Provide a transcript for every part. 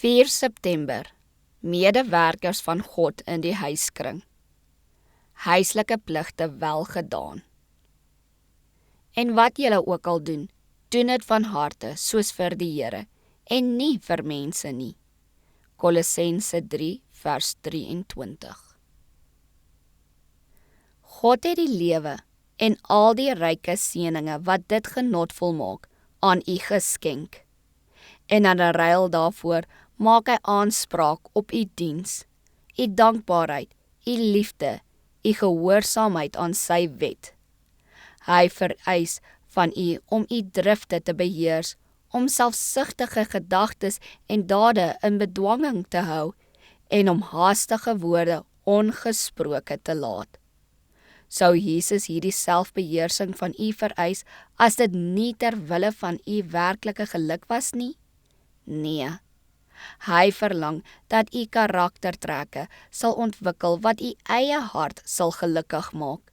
4 September, medewerkers van God in die huiskring. Huislike pligte wel gedaan. En wat julle ook al doen, doen dit van harte, soos vir die Here, en nie vir mense nie. Kolossense 3 vers 23. God het die lewe en al die ryke seëninge wat dit genotvol maak, aan u geskenk. En in ruil daarvoor maak hy aanspraak op u diens, u dankbaarheid, u liefde, u gehoorsaamheid aan sy wet. Hy vereis van u om u drifte te beheers, om selfsugtige gedagtes en dade in bedwanging te hou en om haastige woorde ongesproke te laat. Sou Jesus hierdie selfbeheersing van u vereis as dit nie ter wille van u werklike geluk was nie? Nee. Hy verlang dat u karaktertrekke sal ontwikkel wat u eie hart sal gelukkig maak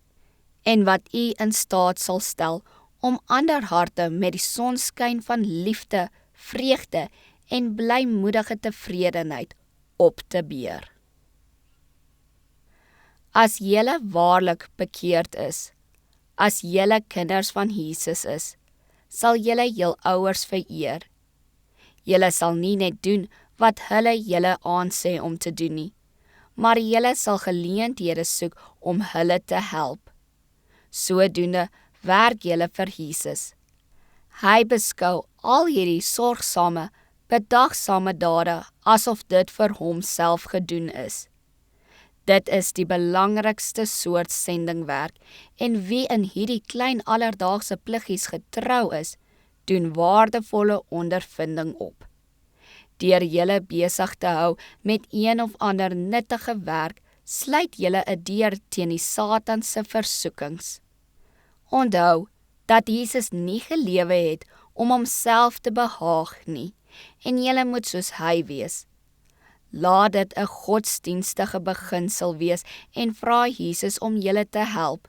en wat u in staat sal stel om ander harte met die sonskyn van liefde, vreugde en blymoedige tevredenheid op te beer. As julle waarlik bekeerd is, as julle kinders van Jesus is, sal julle jul ouers vereer. Julle sal nie net doen wat hulle julle aansê om te doen nie, maar julle sal geleenthede soek om hulle te help. Sodoende werk julle vir Jesus. Hy beskou al hierdie sorgsame, bedagsame dade asof dit vir homself gedoen is. Dit is die belangrikste soort sendingwerk en wie in hierdie klein alledaagse pliggies getrou is, doen waardevolle ondervinding op. Deur julle besig te hou met een of ander nuttige werk, sluit julle 'n deur teen die Satan se versoekings. Onthou dat Jesus nie gelewe het om homself te behaag nie, en julle moet soos hy wees. Laat dit 'n godsdienstige beginsel wees en vra Jesus om julle te help.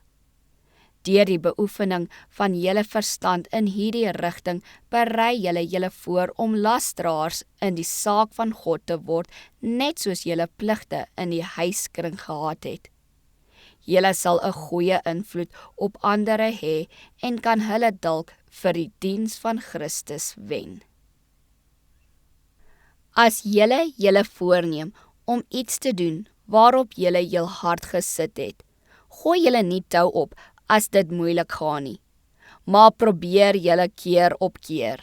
Deur die beoefening van julle verstand in hierdie rigting, berei julle voor om lasdraers in die saak van God te word, net soos julle pligte in die huiskring gehad het. Julle sal 'n goeie invloed op ander hê en kan hulle dalk vir die diens van Christus wen. As julle voorneem om iets te doen waarop julle jul hart gesit het, gooi julle nie tou op as dit moeilik gaan nie, maar probeer julle keer op keer.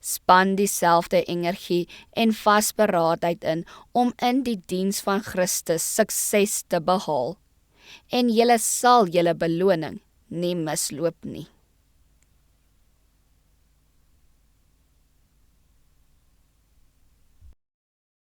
Span dieselfde energie en vasberaadheid in om in die diens van Christus sukses te behaal, en julle sal julle beloning nie misloop nie.